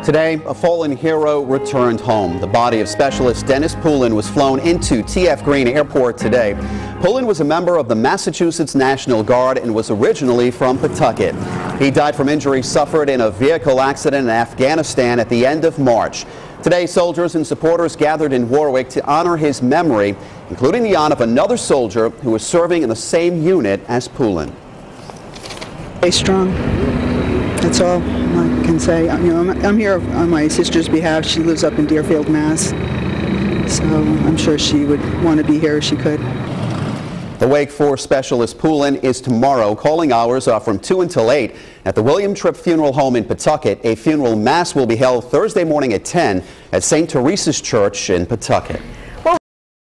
Today, a fallen hero returned home. The body of Specialist Dennis Poulin was flown into T.F. Green Airport today. Poulin was a member of the Massachusetts National Guard and was originally from Pawtucket. He died from injuries suffered in a vehicle accident in Afghanistan at the end of March. Today, soldiers and supporters gathered in Warwick to honor his memory, including the aunt of another soldier who was serving in the same unit as Poulin. Stay strong. That's all I can say. You know, I'm here on my sister's behalf. She lives up in Deerfield, Mass. So I'm sure she would want to be here if she could. The wake for Specialist Poulin is tomorrow. Calling hours are from 2 until 8 at the William Tripp Funeral Home in Pawtucket. A funeral mass will be held Thursday morning at 10 at St. Teresa's Church in Pawtucket.